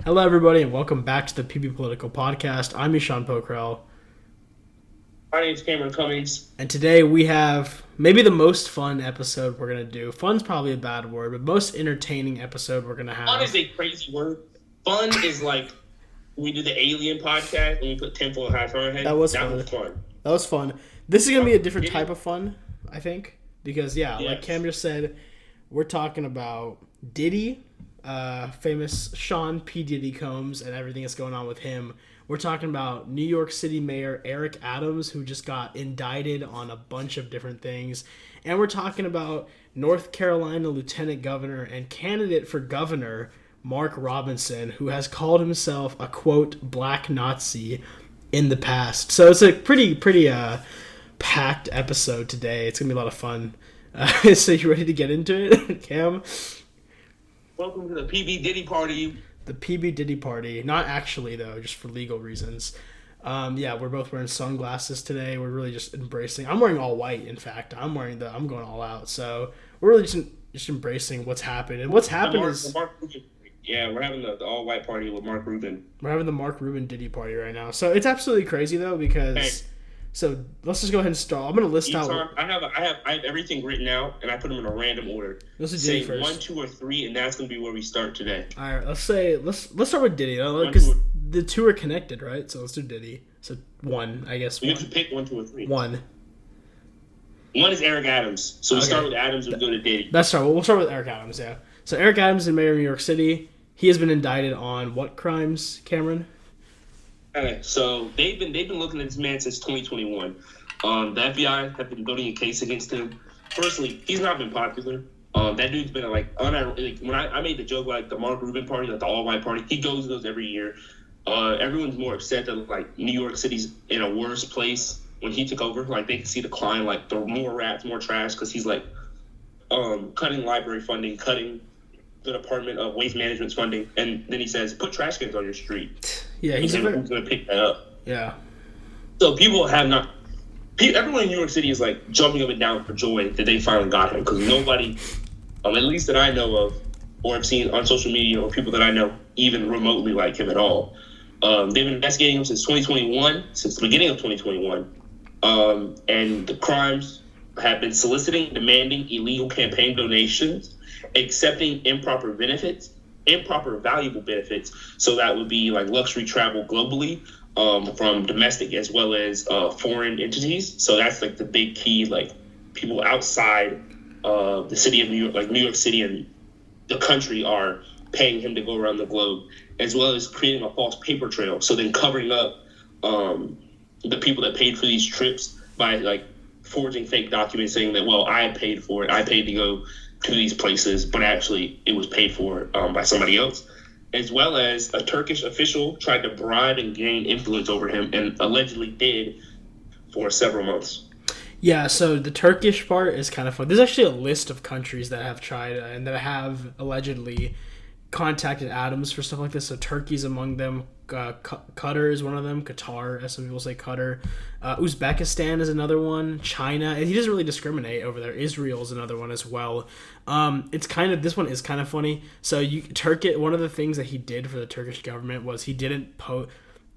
Hello, everybody, and welcome back to the PB Political Podcast. I'm Eshan Pokhrel. My name's Cameron Cummings. And today we have maybe the most fun episode we're going to do. Fun's probably a bad word, but most entertaining episode we're going to have. Fun is a crazy word. Fun is like we did the Alien podcast and we put tinfoil hats on our head. That was fun. That was fun. This is going to be a different type of fun, I think. Because, like Cam just said, we're talking about Diddy, famous Sean P. Diddy Combs, and everything that's going on with him. We're talking about New York City Mayor Eric Adams, who just got indicted on a bunch of different things. And we're talking about North Carolina Lieutenant Governor and candidate for governor Mark Robinson, who has called himself a, quote, black Nazi in the past. So it's a pretty packed episode today. It's going to be a lot of fun. So you ready to get into it, Cam? Welcome to the PB Diddy party. The PB Diddy party. Not actually, though, just for legal reasons. We're both wearing sunglasses today. We're really just embracing. I'm wearing all white, in fact. I'm going all out. So we're really just embracing what's happened. And what's happened is... we're having the all-white party with Mark Rubin. We're having the Mark Rubin Diddy party right now. So it's absolutely crazy, though, because... Hey. So let's just go ahead and start. I'm going to list out... I have everything written out, and I put them in a random order. Let's do Diddy first. 1, 2, or 3, and that's going to be where we start today. All right, let's start with Diddy, because the two are connected, right? So let's do Diddy. So 1, I guess. You have to pick 1, 2, or 3. 1. 1 is Eric Adams. So we start with Adams and go to Diddy. That's right. We'll start with Eric Adams, yeah. So Eric Adams is mayor of New York City. He has been indicted on what crimes, Cameron? Okay, so they've been looking at this man since 2021. The FBI have been building a case against him. Firstly, he's not been popular. That dude's been when I made the joke like the Mark Rubin party, like the all-white party, he goes to those every year. Everyone's more upset that like New York City's in a worse place when he took over. Like they can see the decline, like there are more rats, more trash, because he's like cutting library funding, cutting the Department of Waste Management's funding, and then he says, "Put trash cans on your street." Yeah, who's going to pick that up? Yeah. So people have not. Everyone in New York City is like jumping up and down for joy that they finally got him, because nobody, at least that I know of, or have seen on social media, or people that I know even remotely like him at all. They've been investigating him since 2021, since the beginning of 2021, and the crimes have been soliciting, demanding illegal campaign donations, accepting improper valuable benefits. So that would be like luxury travel globally, from domestic as well as foreign entities. So that's like the big key, like people outside the city of New York, like New York City and the country, are paying him to go around the globe, as well as creating a false paper trail. So then covering up the people that paid for these trips by like forging fake documents saying that, well, I paid for it. I paid to go to these places, but actually it was paid for by somebody else. As well as a Turkish official tried to bribe and gain influence over him, and allegedly did for several months. Yeah, so the Turkish part is kind of fun. There's actually a list of countries that have tried and that have allegedly contacted Adams for stuff like this. So Turkey's among them. Qatar is one of them. Qatar, as some people say, Qatar. Uzbekistan is another one. China. And he doesn't really discriminate over there. Israel is another one as well. This one is kind of funny. So one of the things that he did for the Turkish government was he didn't post.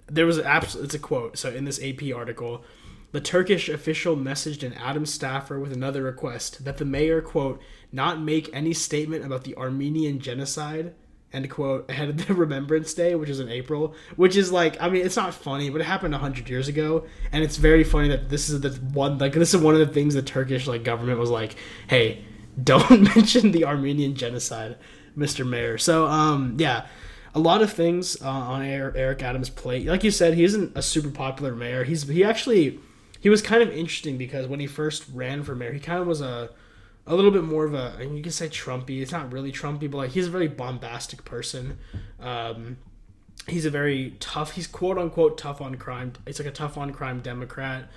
It's a quote. So in this AP article, the Turkish official messaged an Adams staffer with another request that the mayor, quote, not make any statement about the Armenian genocide, end quote, ahead of the Remembrance Day, which is in April, which is like, it's not funny, but it happened 100 years ago, and it's very funny that this is one of the things the Turkish government was like, hey, don't mention the Armenian genocide, Mr. Mayor. So, a lot of things on Eric Adams' plate. Like you said, he isn't a super popular mayor. He was kind of interesting because when he first ran for mayor, he kind of was a little bit more of you can say Trumpy. It's not really Trumpy, but he's a very bombastic person. He's a very tough, he's quote unquote tough on crime. It's like a tough on crime Democrat.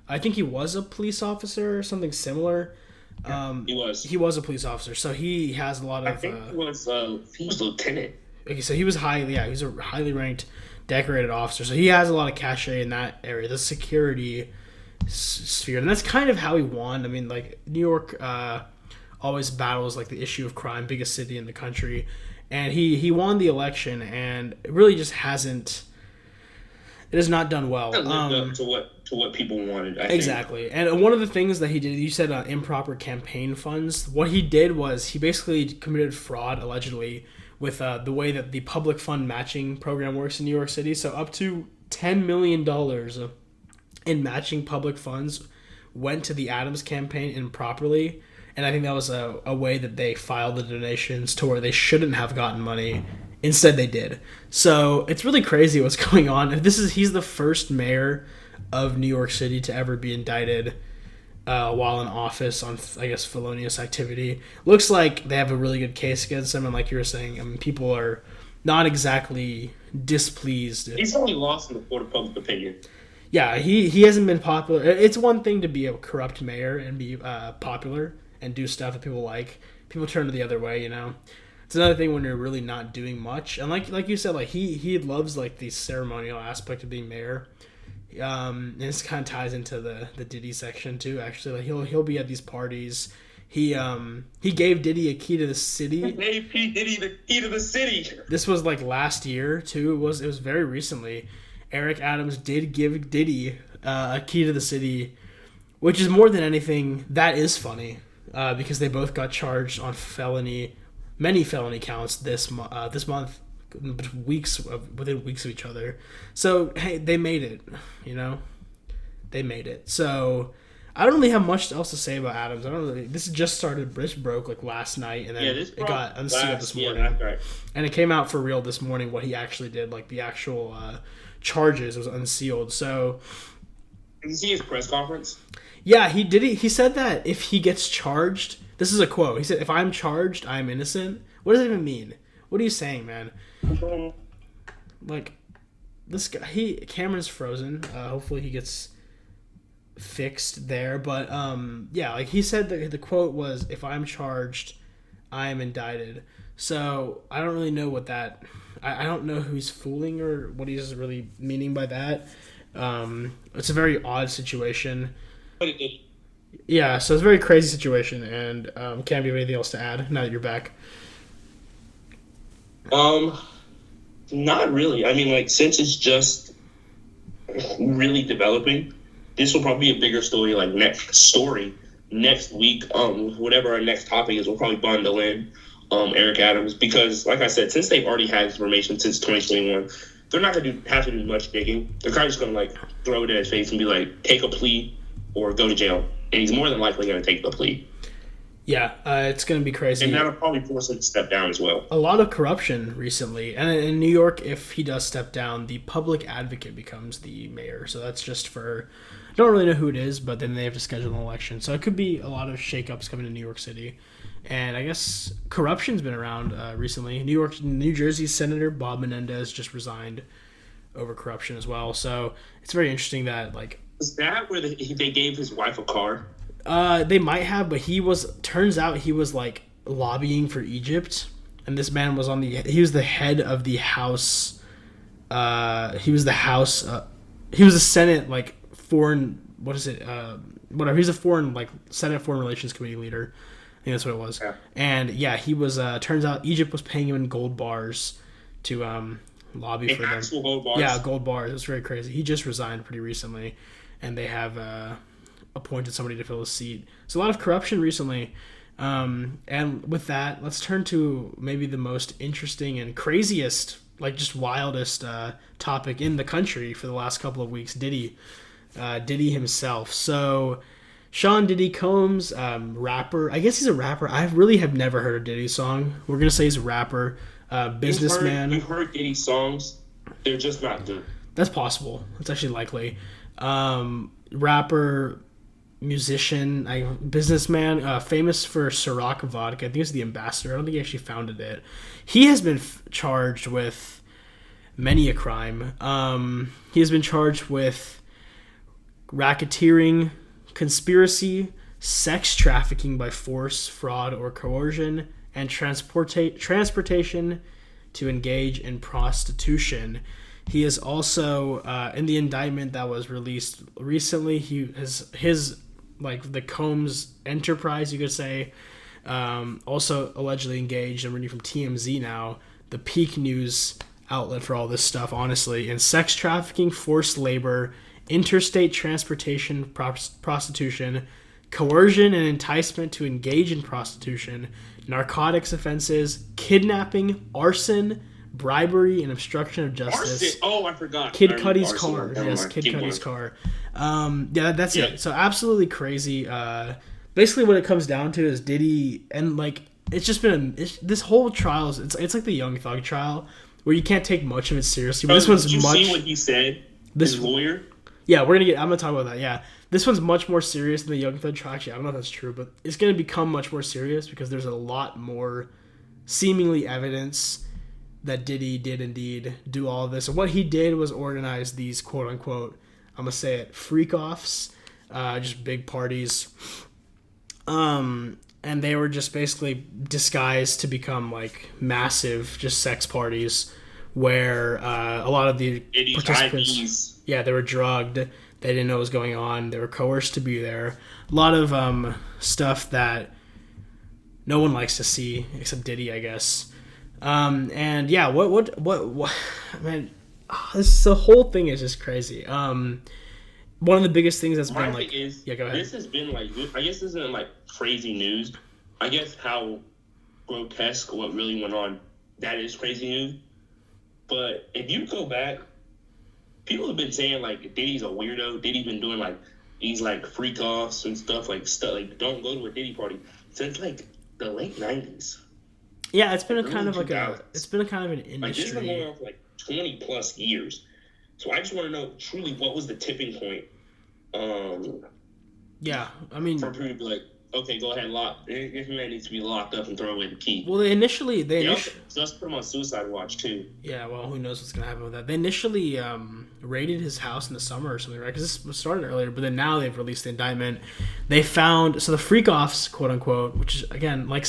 I think he was a police officer or something similar. He was a police officer, so he has a lot of. I think he was lieutenant. Okay, so he was he's a highly ranked, decorated officer. So he has a lot of cachet in that area, the security sphere, and that's kind of how he won. New York always battles the issue of crime, biggest city in the country, and he won the election, and it really just hasn't. It has not done well. It lived up to what people wanted. I Exactly. And one of the things that he did, you said improper campaign funds. What he did was he basically committed fraud, allegedly, with the way that the public fund matching program works in New York City. So up to $10 million in matching public funds went to the Adams campaign improperly. And I think that was a way that they filed the donations to where they shouldn't have gotten money. Instead, they did. So it's really crazy what's going on. He's the first mayor of New York City to ever be indicted while in office on, I guess, felonious activity. Looks like they have a really good case against him, and like you were saying, I mean, people are not exactly displeased. He's only lost in the court of public opinion. Yeah, he hasn't been popular. It's one thing to be a corrupt mayor and be popular and do stuff that people like. People turn the other way, you know. It's another thing when you're really not doing much. And like you said, like he loves like the ceremonial aspect of being mayor. And this kind of ties into the Diddy section too. Actually, like he'll be at these parties. He gave Diddy a key to the city. He gave P. Diddy the key to the city. This was like last year too. It was very recently. Eric Adams did give Diddy a key to the city, which is more than anything. That is funny because they both got charged on many felony counts this month. Within weeks of each other. So hey, they made it, you know. They made it. So I don't really have much else to say about Adams. This just started. This broke like last night, and then it got unsealed this morning. Yeah, that's right. And it came out for real this morning. What he actually did, like the actual charges, was unsealed. So did you see his press conference? Yeah, he did. He said that if he gets charged, this is a quote. He said, "If I'm charged, I'm innocent." What does it even mean? What are you saying, man? Like, this guy, Cameron's frozen. Hopefully he gets fixed there. But, yeah, like he said that the quote was, "If I'm charged, I am indicted." So, I don't really know what that... I don't know who he's fooling or what he's really meaning by that. It's a very odd situation. Yeah, so it's a very crazy situation. And, Cam, do you have anything else to add now that you're back? Not really. I mean, like, since it's just really developing, this will probably be a bigger story, like, next week. Whatever our next topic is, we'll probably bundle in, Eric Adams, because, like I said, since they've already had information since 2021, they're not going to have to do much digging. They're kind of just going to, like, throw it in his face and be like, take a plea or go to jail. And he's more than likely going to take the plea. Yeah, it's going to be crazy. And that'll probably force him to step down as well. A lot of corruption recently. And in New York, if he does step down, the public advocate becomes the mayor. So that's just for... I don't really know who it is, but then they have to schedule an election. So it could be a lot of shakeups coming to New York City. And I guess corruption's been around recently. New Jersey Senator Bob Menendez just resigned over corruption as well. So it's very interesting that, like... Is that where they gave his wife a car? They might have, but turns out he was like lobbying for Egypt, and this man was he was the head of the House, he was the Senate, like, foreign, whatever, he's a foreign, like, Senate Foreign Relations Committee leader, I think that's what it was, yeah. And yeah, he was, turns out Egypt was paying him in gold bars to, lobby for them. Actual gold bars? Yeah, gold bars, it's very crazy. He just resigned pretty recently, and they have, appointed somebody to fill his seat. So a lot of corruption recently. And with that, let's turn to maybe the most interesting and craziest, like just wildest topic in the country for the last couple of weeks, Diddy. Diddy himself. So Sean Diddy Combs, rapper. I guess he's a rapper. I really have never heard a Diddy song. We're going to say he's a rapper, businessman. You've heard Diddy songs. They're just not good. That's possible. That's actually likely. Rapper, musician, businessman, famous for Ciroc vodka. I think he's the ambassador. I don't think he actually founded it. He has been charged with many a crime. He has been charged with racketeering, conspiracy, sex trafficking by force, fraud, or coercion, and transportation to engage in prostitution. He is also, in the indictment that was released recently, his like the Combs enterprise, you could say, Also allegedly engaged, I'm reading from TMZ now, the peak news outlet for all this stuff, honestly, in sex trafficking, forced labor, interstate transportation, prostitution, coercion and enticement to engage in prostitution, narcotics offenses, kidnapping, arson, bribery, and obstruction of justice. Arson. Oh, I forgot. Kid Cudi's car. Yes, Kid Cudi's car. Yeah, that's it. So absolutely crazy. Basically, what it comes down to is Diddy, and like it's just been this whole trial is it's like the Young Thug trial where you can't take much of it seriously. But this one's did you much. See what he said? His lawyer. Yeah, I'm gonna talk about that. Yeah, this one's much more serious than the Young Thug trial. Actually, I don't know if that's true, but it's gonna become much more serious because there's a lot more seemingly evidence that Diddy did indeed do all of this. And what he did was organize these quote unquote, I'm gonna say it, freak offs, just big parties. And they were just basically disguised to become like massive just sex parties where a lot of the participants, yeah, they were drugged. They didn't know what was going on. They were coerced to be there. A lot of stuff that no one likes to see except Diddy, I guess. And yeah, what man, the whole thing is just crazy. One of the biggest things that's been like, yeah, go ahead. This has been like, I guess this isn't like crazy news. I guess how grotesque what really went on, that is crazy news. But if you go back, people have been saying like Diddy's a weirdo. Diddy's been doing like these like freak offs and stuff like don't go to a Diddy party since like the late 90s. Yeah, it's been a kind of like an industry. Like this has been going on for like 20 plus years. So I just want to know truly what was the tipping point. Yeah, I mean, for people to be like, okay, go ahead, this man needs to be locked up and throw away the key. Well, they initially so let's put him on suicide watch too. Yeah, well, who knows what's gonna happen with that? They initially raided his house in the summer or something, right? Because this started earlier, but then now they've released the indictment. They found the freak offs, quote unquote, which is again like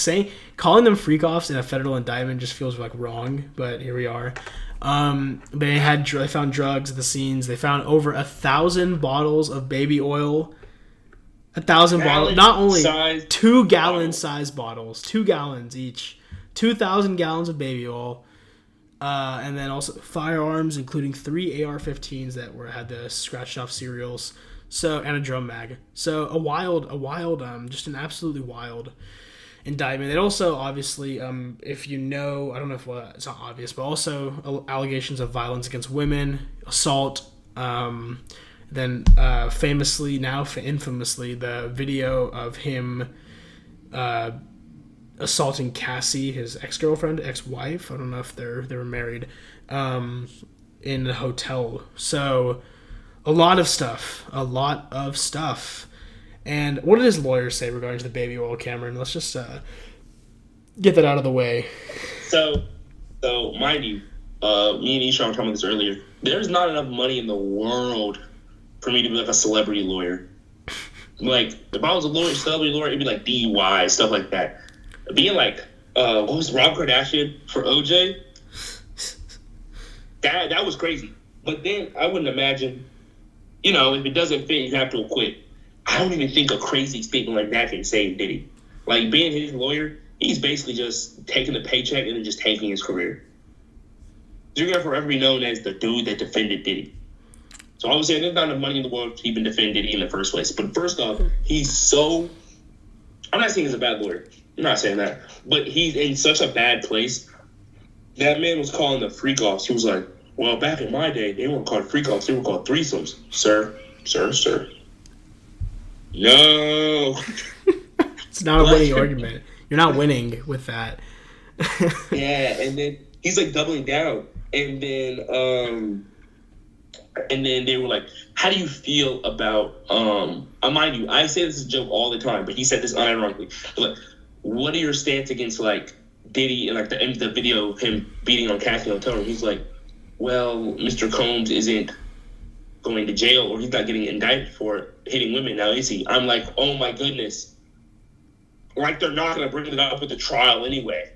calling them freak offs in a federal indictment just feels like wrong, but here we are. They found drugs at the scenes. They found over 1,000 bottles of baby oil. 1,000 bottles, not only 2 gallon size bottles, 2 gallons each, 2,000 gallons of baby oil, and then also firearms, including 3 AR-15s that had the scratched off serials, and a drum mag. So a wild, just an absolutely wild indictment. It also obviously, if you know, I don't know if it's not obvious, but also allegations of violence against women, assault. Then infamously, the video of him assaulting Cassie, his ex-wife. I don't know if they were married, in the hotel. So a lot of stuff. And what did his lawyers say regarding to the baby oil, Cameron? Let's just get that out of the way. So mind you, me and Eshan were talking about this earlier. There's not enough money in the world for me to be like a celebrity lawyer. Like, if I was a celebrity lawyer, it'd be like DUI, stuff like that. Being like, what was Rob Kardashian for OJ? That was crazy. But then I wouldn't imagine, if it doesn't fit, you have to acquit. I don't even think a crazy statement like that can save Diddy. Like, being his lawyer, he's basically just taking the paycheck and then just tanking his career. You're going to forever be known as the dude that defended Diddy. So I would say there's not enough money in the world to even defend Diddy in the first place. But first off, I'm not saying he's a bad lawyer. I'm not saying that. But he's in such a bad place. That man was calling the freak offs. He was like, well, back in my day, they weren't called freak offs. They were called threesomes. Sir. No. It's not a winning argument. You're not winning with that. Yeah, and then he's like doubling down. And then they were like, how do you feel about, mind you, I say this is a joke all the time, but he said this unironically. Like, what are your stance against, like, Diddy and, like, the video of him beating on Cassie on Hotel Room? He's like, well, Mr. Combs isn't going to jail, or he's not getting indicted for hitting women now, is he? I'm like, oh, my goodness. Like, they're not going to bring it up at the trial anyway.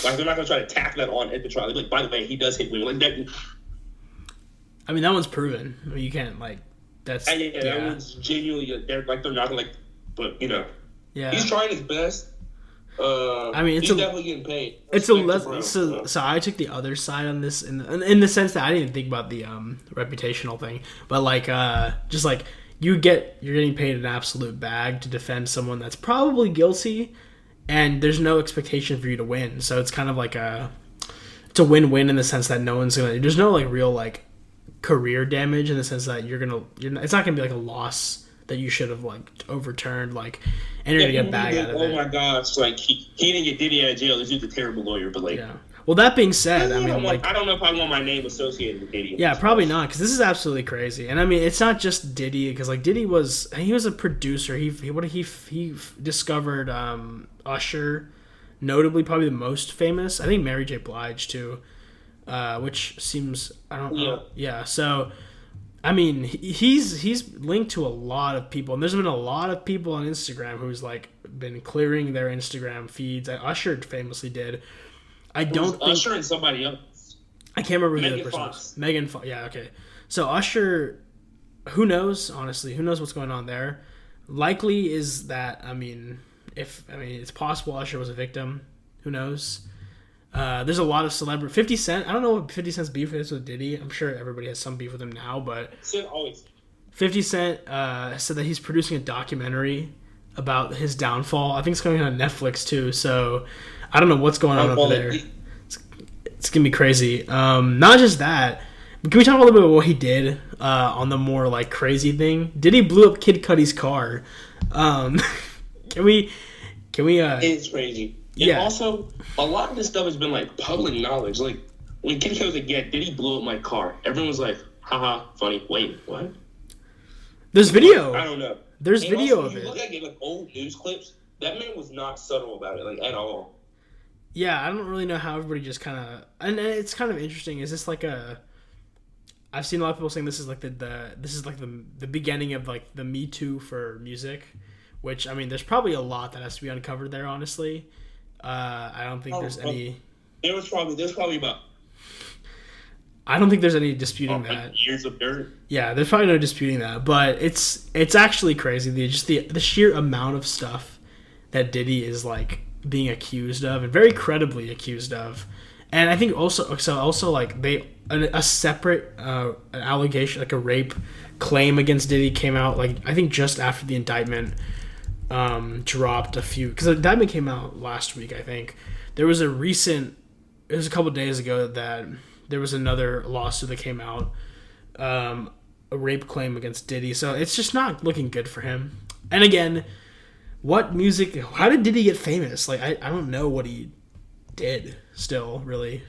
Like, they're not going to try to tack that on at the trial. They're like, by the way, he does hit women. Like, that... I mean, that one's proven. I mean, you can't, like, that's... Yeah, that one's genuinely... They're not, like... But, Yeah. He's trying his best. I mean, he's definitely getting paid. It's a less so I took the other side on this in the sense that I didn't even think about the reputational thing, but like just like you're getting paid an absolute bag to defend someone that's probably guilty, and there's no expectation for you to win, so it's kind of like it's a win-win in the sense that there's no like real like career damage in the sense that it's not gonna be like a loss that you should have like overturned, like, and you're gonna get a bag out of it. Oh my gosh, like he didn't get Diddy out of jail. He's just a terrible lawyer, but like, yeah. Well, that being said, I mean, like, I don't know if I want my name associated with Diddy. Yeah, probably not, because this is absolutely crazy. And I mean, it's not just Diddy, because like Diddy was a producer. He discovered Usher, notably probably the most famous. I think Mary J. Blige too, which seems I don't know. Yeah, so. I mean, he's linked to a lot of people, and there's been a lot of people on Instagram who's like been clearing their Instagram feeds. Usher famously did. Usher and somebody else. I can't remember who the other person was. Megan Fox. Yeah, okay. So Usher, who knows? Honestly, who knows what's going on there? Likely is that it's possible Usher was a victim. Who knows? There's a lot of celebrity. 50 Cent. I don't know what 50 Cent's beef is with Diddy. I'm sure everybody has some beef with him now, but 50 Cent said that he's producing a documentary about his downfall. I think it's coming on Netflix too. So I don't know what's going on over there. It's gonna be crazy. Not just that. But can we talk a little bit about what he did on the more like crazy thing? Diddy blew up Kid Cudi's car. Can we? It's crazy. And also, a lot of this stuff has been, like, public knowledge. Like, when Kid Cudi was like, Diddy blew up my car. Everyone was like, haha, funny. Wait, what? There's video. I don't know. There's video also, of it. You look at like old news clips, that man was not subtle about it, like, at all. Yeah, I don't really know how everybody just kind of... And it's kind of interesting. Is this like I've seen a lot of people saying this is like the beginning of, like, the Me Too for music. Which, I mean, there's probably a lot that has to be uncovered there, honestly. I don't think there's any. There's probably about. I don't think there's any disputing that. Years of dirt. Yeah, there's probably no disputing that, but it's actually crazy. The sheer amount of stuff that Diddy is like being accused of and very credibly accused of, and I think also like a separate an allegation, like a rape claim against Diddy came out like I think just after the indictment. Dropped a few because the indictment came out last week. I think it was a couple days ago that there was another lawsuit that came out, a rape claim against Diddy. So it's just not looking good for him. And again, how did Diddy get famous? Like I don't know what he did still really.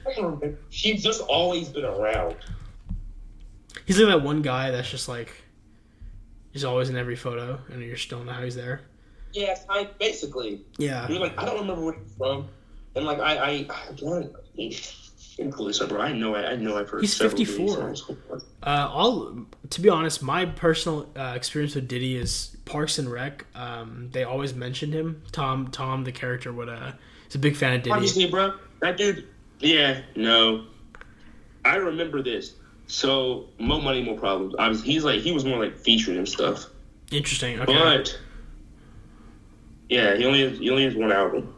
He's just always been around. He's like that one guy that's just like he's always in every photo and you just don't know how he's there. Yeah, basically. Yeah. You're like, I don't remember where he's from, and like I want bro. I know I've heard. He's 54. To be honest, my personal experience with Diddy is Parks and Rec. They always mentioned him. Tom, the character, is a big fan of Diddy. Obviously, bro, that dude. Yeah, no. I remember this. So, Mo Money, Mo Problems. He was more like featured and stuff. Interesting. Okay. But yeah, he only has one album.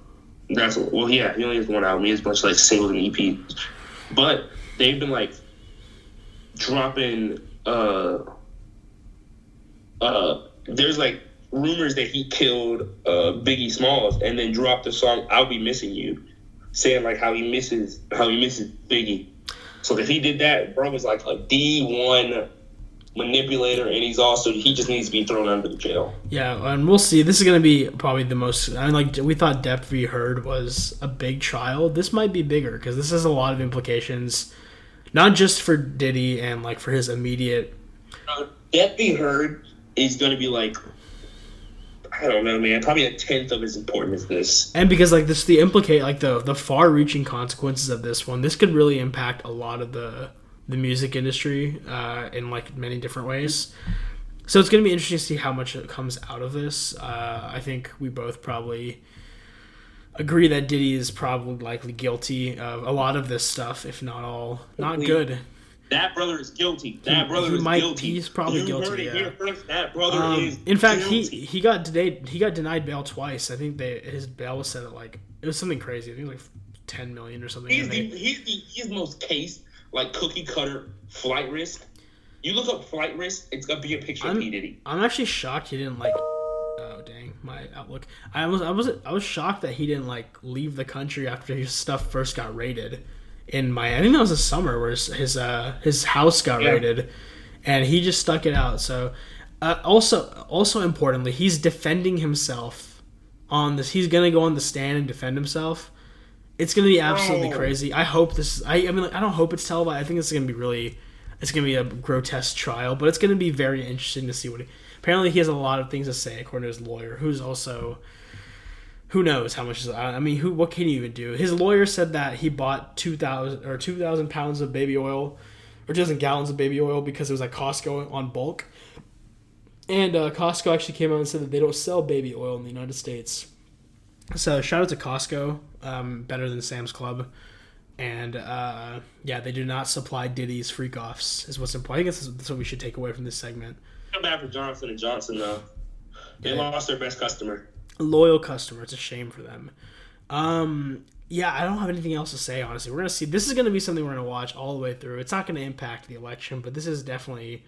He only has one album. He has a bunch of like singles and EPs. But they've been like dropping. There's like rumors that he killed Biggie Smalls and then dropped the song "I'll Be Missing You," saying like how he misses Biggie. So if he did that, bro was like a D1 manipulator, and he just needs to be thrown under the jail. Yeah, and we'll see. This is going to be probably the most. I mean, like we thought, Depp v. Heard was a big trial. This might be bigger because this has a lot of implications, not just for Diddy and like for his immediate. Depp v. Heard is going to be like, I don't know, man. Probably a tenth of as important as this. And because like this, the far-reaching consequences of this one. This could really impact a lot of the music industry in like many different ways. So it's going to be interesting to see how much comes out of this. I think we both probably agree that Diddy is probably likely guilty of a lot of this stuff, if not all. Not good. That brother is guilty. That brother is guilty. He's probably guilty. Heard it here first. That brother is in fact, guilty. he got denied bail twice. I think his bail was set at it was something crazy. I think like 10 million or something. He's the most case cookie cutter flight risk. You look up flight risk, it's gonna be a picture of P. Diddy. I'm actually shocked he didn't oh dang, my outlook. I was shocked that he didn't leave the country after his stuff first got raided. I think that was the summer where his house got raided, and he just stuck it out. So, also importantly, he's defending himself on this. He's gonna go on the stand and defend himself. It's gonna be absolutely crazy. I hope this. I don't hope it's televised. I think it's gonna be a grotesque trial, but it's gonna be very interesting to see what. Apparently, he has a lot of things to say, according to his lawyer, who's also. Who knows how much? What can he even do? His lawyer said that he bought 2,000 pounds of baby oil, or 2,000 gallons of baby oil because it was at Costco on bulk. And Costco actually came out and said that they don't sell baby oil in the United States. So shout out to Costco, better than Sam's Club. And they do not supply Diddy's freak offs. Is what's important. I think that's what we should take away from this segment. Feel bad for Johnson & Johnson though. They lost their best customer. Loyal customer. It's a shame for them. I don't have anything else to say, honestly. We're going to see. This is going to be something we're going to watch all the way through. It's not going to impact the election, but this is definitely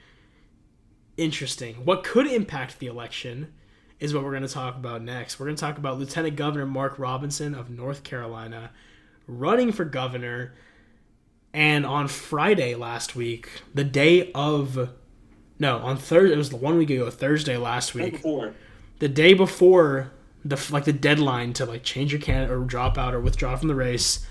interesting. What could impact the election is what we're going to talk about next. We're going to talk about Lieutenant Governor Mark Robinson of North Carolina running for governor. And on Friday last week, on Thursday, it was 1 week ago, Thursday last week. The day before the deadline to change your candidate or drop out or withdraw from the race,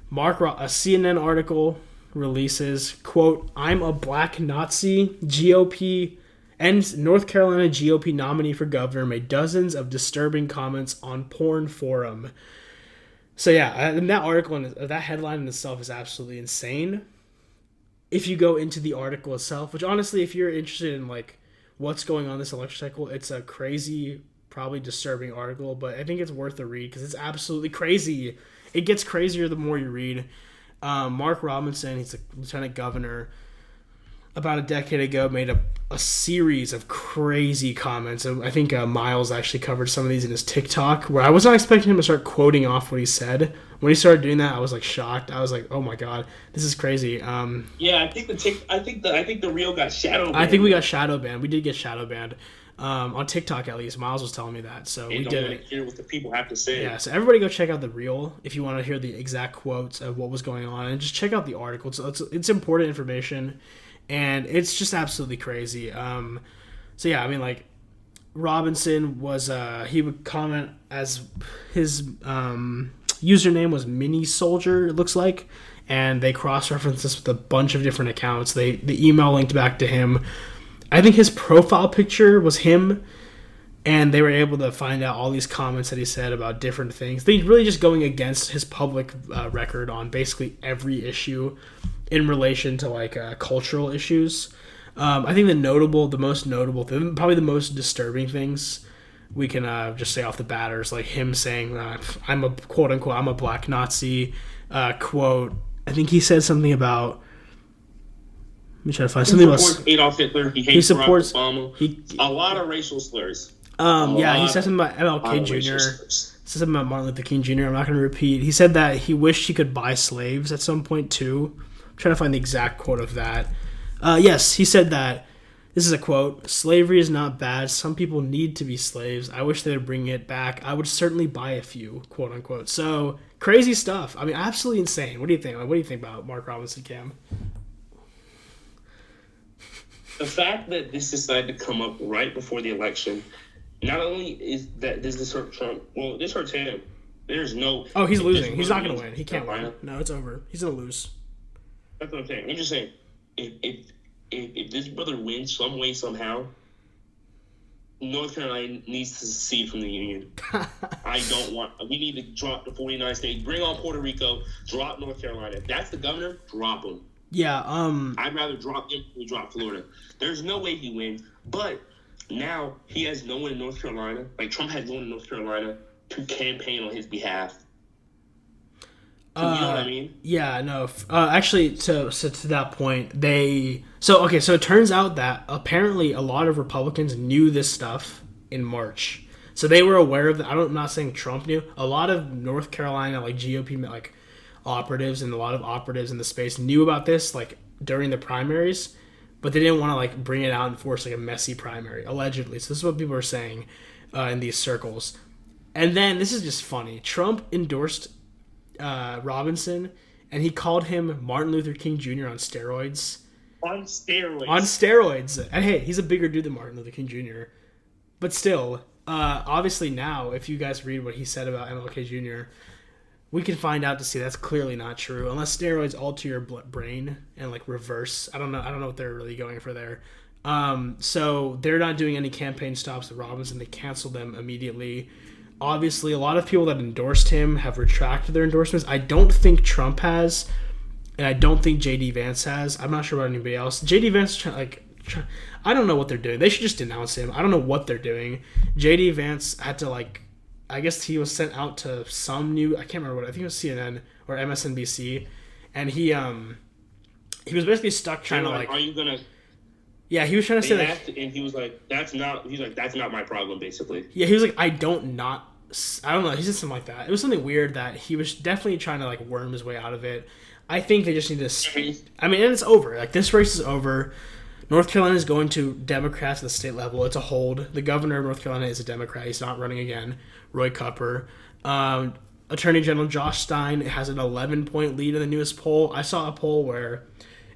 a CNN article releases, quote, "I'm a black Nazi. GOP and North Carolina GOP nominee for governor made dozens of disturbing comments on porn forum." So and that article and that headline in itself is absolutely insane. If you go into the article itself, which honestly, if you're interested in what's going on this election cycle, it's a crazy, probably disturbing article, but I think it's worth a read because it's absolutely crazy. It gets crazier the more you read. Mark Robinson, he's a lieutenant governor, about a decade ago made a series of crazy comments. I think Miles actually covered some of these in his TikTok, where I was not expecting him to start quoting off what he said. When he started doing that, I was shocked. I was like, "Oh my god, this is crazy." I think the reel got shadow banned. I think we got shadow banned. We did get shadow banned on TikTok, at least. Miles was telling me that, so we did it. Hear what the people have to say. Yeah, so everybody go check out the reel if you want to hear the exact quotes of what was going on, and just check out the article. It's important information. And it's just absolutely crazy. Robinson was, he would comment as his username was Mini Soldier, it looks like. And they cross-referenced this with a bunch of different accounts. The email linked back to him. I think his profile picture was him. And they were able to find out all these comments that he said about different things. They really just going against his public record on basically every issue in relation to cultural issues. I think the most notable thing, probably the most disturbing things we can just say off the bat is him saying I'm a quote unquote I'm a black Nazi. Quote, I think he said something about. Let me try to find something about. He supports Adolf Hitler. He supports Obama. A lot of racial slurs. He said something about MLK Jr. Said something about Martin Luther King Jr. I'm not going to repeat. He said that he wished he could buy slaves at some point too. I'm trying to find the exact quote of that. Yes, he said that. This is a quote. "Slavery is not bad. Some people need to be slaves. I wish they would bring it back. I would certainly buy a few," quote unquote. So crazy stuff. I mean, absolutely insane. What do you think? What do you think about Mark Robinson, Cam? The fact that this decided to come up right before the election, not only is that does this hurt Trump, well, this hurts him. There's no. Oh, he's losing. He's not going to win. He can't win. No, it's over. He's going to lose. That's what I'm saying. I'm just saying, if this brother wins some way, somehow, North Carolina needs to secede from the Union. We need to drop the 49 states, bring on Puerto Rico, drop North Carolina. If that's the governor, drop him. Yeah. I'd rather drop him than drop Florida. There's no way he wins, but now he has no one in North Carolina. Trump has no one in North Carolina to campaign on his behalf. You know what I mean? Yeah, no. Actually, to that point, so it turns out that apparently a lot of Republicans knew this stuff in March, so they were aware of. I'm not saying Trump knew. A lot of North Carolina like GOP like operatives and a lot of operatives in the space knew about this like during the primaries, but they didn't want to like bring it out and force like a messy primary allegedly. So this is what people are saying in these circles. And then this is just funny. Trump endorsed Robinson, and he called him Martin Luther King Jr. on steroids. On steroids. On steroids. And hey, he's a bigger dude than Martin Luther King Jr. But still, obviously now, if you guys read what he said about MLK Jr., we can find out to see that's clearly not true. Unless steroids alter your brain and like reverse. I don't know what they're really going for there. So they're not doing any campaign stops with Robinson. They canceled them immediately. Obviously, a lot of people that endorsed him have retracted their endorsements. I don't think Trump has, and I don't think J.D. Vance has. I'm not sure about anybody else. J.D. Vance, I don't know what they're doing. They should just denounce him. I don't know what they're doing. J.D. Vance had to, I guess he was sent out to some I can't remember what, I think it was CNN or MSNBC, and he was basically stuck trying to, are you going to... Yeah, he was trying to say that, and he was like, "That's not." He's like, "That's not my problem." Basically. Yeah, he was like, "I don't know." He said something like that. It was something weird that he was definitely trying to like worm his way out of it. I think they just need to. I mean, and it's over. Like this race is over. North Carolina is going to Democrats at the state level. It's a hold. The governor of North Carolina is a Democrat. He's not running again. Roy Cupper. Attorney General Josh Stein has an 11-point lead in the newest poll. I saw a poll where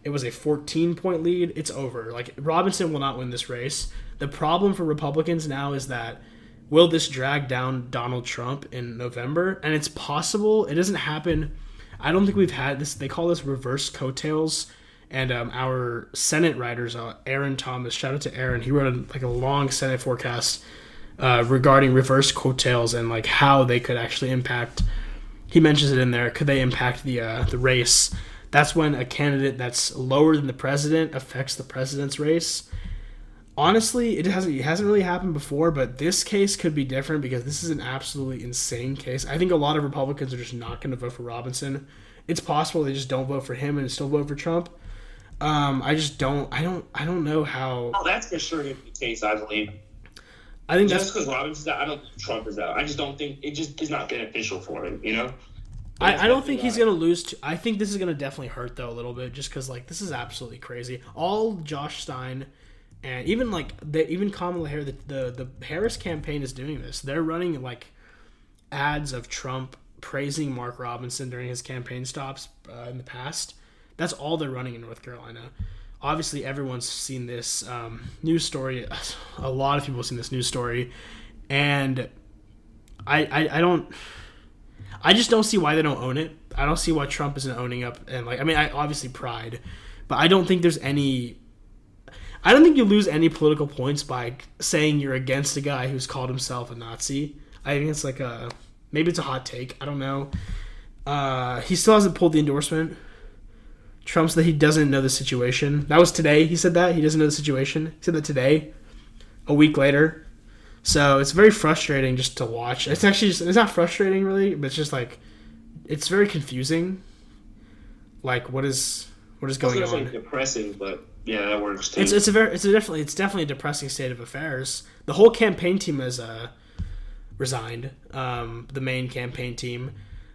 it was a 14-point lead. It's over. Like, Robinson will not win this race. The problem for Republicans now is that will this drag down Donald Trump in November? And it's possible. It doesn't happen. I don't think we've had this. They call this reverse coattails. And our Senate writers, Aaron Thomas, shout out to Aaron. He wrote a long Senate forecast regarding reverse coattails and like how they could actually impact. He mentions it in there. Could they impact the race? That's when a candidate that's lower than the president affects the president's race. Honestly, it hasn't really happened before, but this case could be different because this is an absolutely insane case. I think a lot of Republicans are just not going to vote for Robinson. It's possible they just don't vote for him and still vote for Trump. I don't know how. Oh, that's for sure the case, I believe. I think just because Robinson's out, I don't think Trump is out. I just don't think it just is not beneficial for him, you know? I don't think he's going to lose. I think this is going to definitely hurt, though, a little bit, just because, like, this is absolutely crazy. All Josh Stein and even Kamala Harris, the Harris campaign is doing this. They're running, like, ads of Trump praising Mark Robinson during his campaign stops in the past. That's all they're running in North Carolina. Obviously, everyone's seen this news story. A lot of people have seen this news story. And I just don't see why they don't own it. I don't see why Trump isn't owning up. And obviously pride, but I don't think you lose any political points by saying you're against a guy who's called himself a Nazi. I think it's maybe it's a hot take. I don't know. He still hasn't pulled the endorsement. Trump said he doesn't know the situation. That was today. He said that he doesn't know the situation. He said that today, a week later. So it's very frustrating just to watch. It's actually it's not frustrating really, but it's just it's very confusing. Like what is going on? It's depressing, but yeah, that works too. It's definitely a depressing state of affairs. The whole campaign team has resigned. The main campaign team,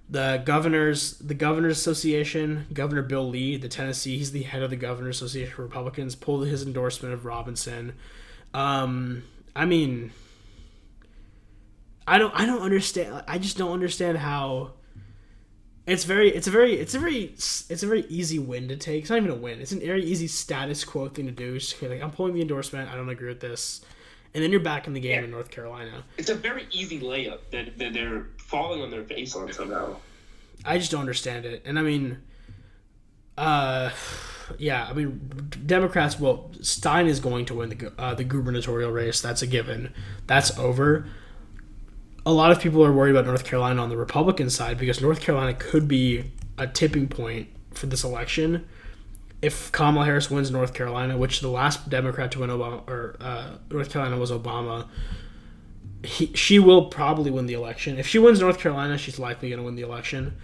the Governors Association, Governor Bill Lee, the Tennessee, he's the head of the Governors Association for Republicans, pulled his endorsement of Robinson. I don't understand. I just don't understand how. It's a very easy win to take. It's not even a win. It's a very easy status quo thing to do. Just like, I'm pulling the endorsement. I don't agree with this, and then you're back in the game in North Carolina. It's a very easy layup that they're falling on their face on somehow. I just don't understand it, and Democrats. Well, Stein is going to win the gubernatorial race. That's a given. That's over. A lot of people are worried about North Carolina on the Republican side because North Carolina could be a tipping point for this election. If Kamala Harris wins North Carolina, which the last Democrat to win North Carolina was Obama, she will probably win the election. If she wins North Carolina, she's likely going to win the election.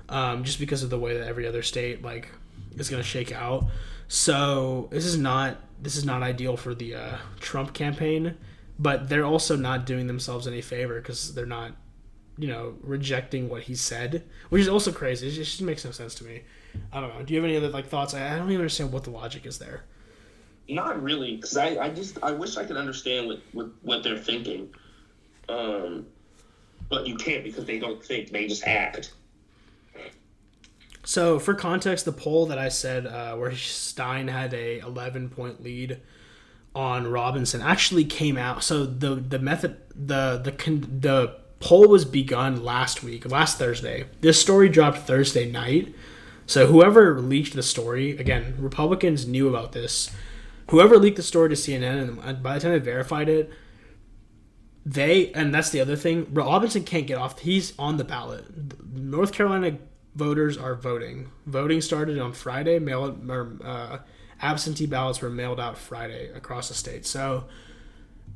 just because of the way that every other state like is going to shake out. So this is not ideal for the Trump campaign, but they're also not doing themselves any favor because they're not, rejecting what he said, which is also crazy. It just makes no sense to me. I don't know. Do you have any other like thoughts? I don't even understand what the logic is there. Not really, because I wish I could understand what they're thinking, but you can't because they don't think, they just act. So for context, the poll that I said where Stein had a 11-point lead on Robinson actually came out. So the poll was begun last Thursday. This story dropped Thursday night. So whoever leaked the story, again, Republicans knew about this. Whoever leaked the story to CNN, and by the time they verified it, and that's the other thing, Robinson can't get off. He's on the ballot. North Carolina voters are voting. Voting started on Friday. Absentee ballots were mailed out Friday across the state. So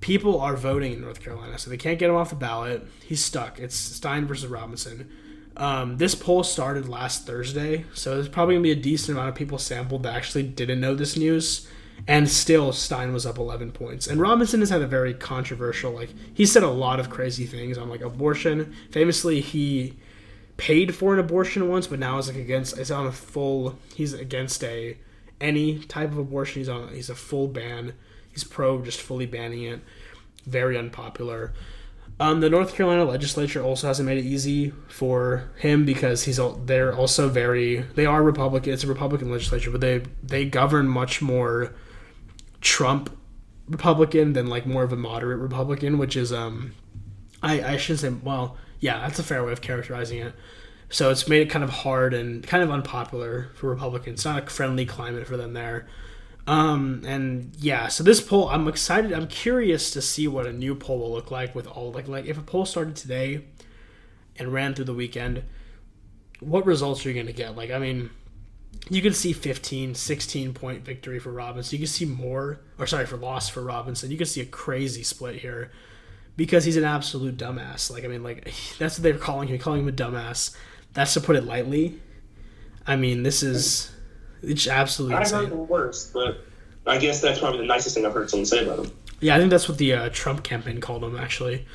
people are voting in North Carolina. So they can't get him off the ballot. He's stuck. It's Stein versus Robinson. This poll started last Thursday. So there's probably going to be a decent amount of people sampled that actually didn't know this news. And still, Stein was up 11 points. And Robinson has had a very controversial, he said a lot of crazy things on, abortion. Famously, he paid for an abortion once, but now he's against any type of abortion. He's a full ban. He's pro just fully banning it. Very unpopular. The North Carolina legislature also hasn't made it easy for him because they are Republican. It's a Republican legislature, but they govern much more Trump Republican than more of a moderate Republican, which is I shouldn't say, well, yeah, that's a fair way of characterizing it. So it's made it kind of hard and kind of unpopular for Republicans. It's not a friendly climate for them there. And yeah, so this poll, I'm excited. I'm curious to see what a new poll will look like with all if a poll started today and ran through the weekend, what results are you going to get? You could see 15, 16-point victory for Robinson. You could see for loss for Robinson. You could see a crazy split here because he's an absolute dumbass. That's what they're calling him. Calling him a dumbass. That's to put it lightly. It's absolutely insane. I've heard the worst, but I guess that's probably the nicest thing I've heard someone say about him. Yeah, I think that's what the Trump campaign called him, actually.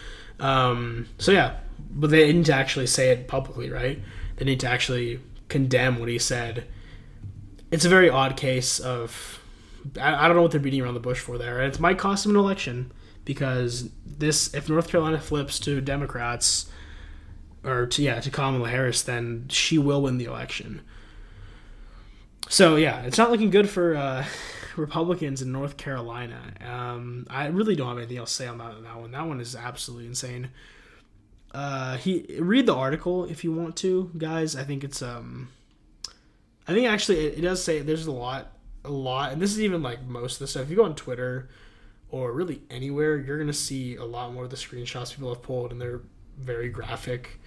So yeah, but they didn't actually say it publicly, right? They need to actually condemn what he said. It's a very odd case of... I don't know what they're beating around the bush for there. And it might cost them an election because if North Carolina flips to Democrats or to Kamala Harris, then she will win the election. So, yeah, it's not looking good for Republicans in North Carolina. I really don't have anything else to say on that one. That one is absolutely insane. Read the article if you want to, guys. I think it's... I think actually it does say there's a lot, and this is even most of the stuff. If you go on Twitter or really anywhere, you're going to see a lot more of the screenshots people have pulled, and they're very graphic,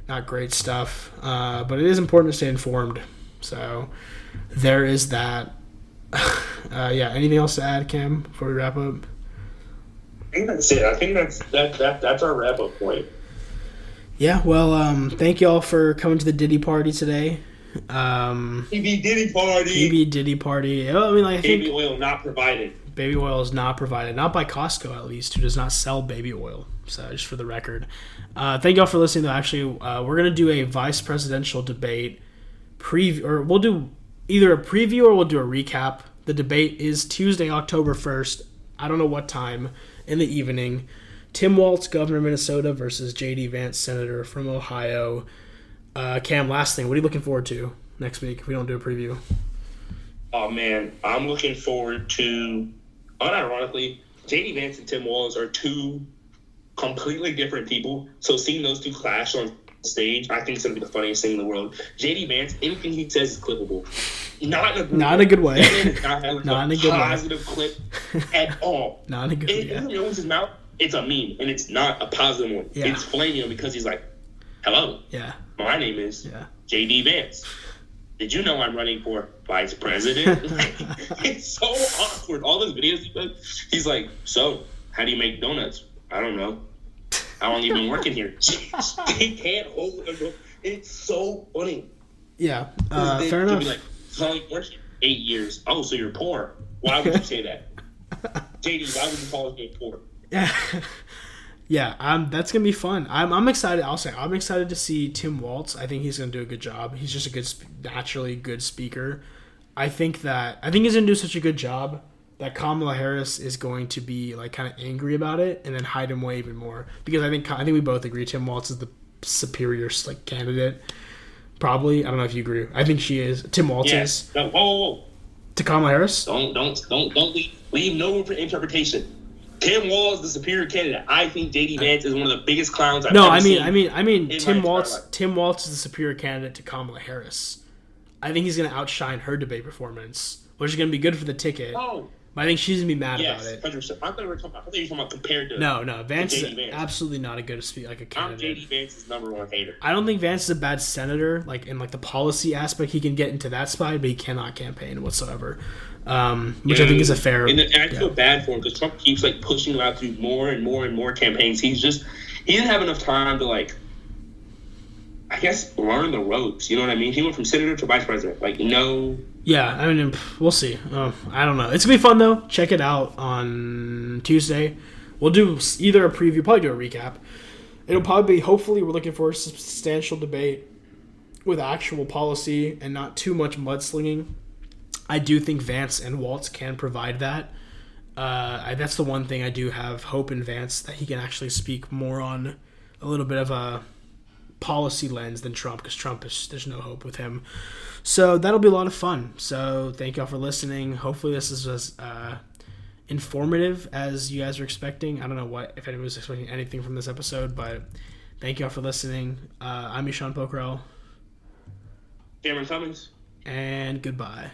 not great stuff. But it is important to stay informed. So there is that. Anything else to add, Cam, before we wrap up? I think that's it. I think that's our wrap-up point. Yeah, well, thank you all for coming to the Diddy party today. PB Diddy party. I think baby oil not provided. Baby oil is not provided, not by Costco at least, who does not sell baby oil. So just for the record, thank y'all for listening. Though actually, we're gonna do a vice presidential debate preview, or we'll do either a preview or we'll do a recap. The debate is Tuesday, October 1st. I don't know what time in the evening. Tim Walz, governor of Minnesota, versus J.D. Vance, senator from Ohio. Cam, last thing, what are you looking forward to next week if we don't do a preview? Oh, man, I'm looking forward to, unironically, J.D. Vance and Tim Walz are two completely different people. So seeing those two clash on stage, I think it's going to be the funniest thing in the world. J.D. Vance, anything he says is clippable. Not in a good way. Not in a good positive clip at all. Not in a good way. If he opens his mouth, it's a meme, and it's not a positive one. Yeah. It's flaming him because he's like, hello. Yeah. My name is J.D. Vance. Did you know I'm running for vice president? It's so awkward. All those videos he does, he's like, so, how do you make donuts? I don't know. How long you been working here? He can't hold It's so funny. Yeah, They- fair they'll enough. be like, "How you working? 8 years. Oh, so you're poor. Why would you say that? JD, why would you call me poor?" Yeah, yeah. That's gonna be fun. I'm excited. I'll say I'm excited to see Tim Walz. I think he's gonna do a good job. He's just a good, naturally good speaker. I think he's gonna do such a good job that Kamala Harris is going to be like kind of angry about it and then hide him away even more, because I think we both agree Tim Walz is the superior like candidate. Probably. I don't know if you agree. I think she is. Tim Walz is. No, whoa. To Kamala Harris? Don't leave no room for interpretation. Tim Walz is the superior candidate. I think JD Vance is one of the biggest clowns I've ever seen. I mean Tim Walz. Life. Tim Walz is the superior candidate to Kamala Harris. I think he's going to outshine her debate performance, which is going to be good for the ticket. Oh. But I think she's going to be mad Yes, about it. 100%. I thought you were talking about compared to. No, Vance is Vance. absolutely not a good speak like a I'm candidate. JD Vance's number one hater. I don't think Vance is a bad senator. Like in like the policy aspect, he can get into that spot, but he cannot campaign whatsoever. Which I think is a fair. And I feel bad for him because Trump keeps like pushing him out to do more and more and more campaigns. He didn't have enough time to like, I guess, learn the ropes. You know what I mean? He went from senator to vice president. Like, no. Yeah, I mean, we'll see. I don't know. It's gonna be fun though. Check it out on Tuesday. We'll do either a preview, probably do a recap. It'll probably be. Hopefully, we're looking for a substantial debate with actual policy and not too much mudslinging. I do think Vance and Walz can provide that. That's the one thing I do have hope in Vance, that he can actually speak more on a little bit of a policy lens than Trump, because there's no hope with him. So that'll be a lot of fun. So thank y'all for listening. Hopefully this is as informative as you guys are expecting. I don't know if anyone was expecting anything from this episode, but thank y'all for listening. I'm Eshan Pokhrel. Cameron Cummings. And goodbye.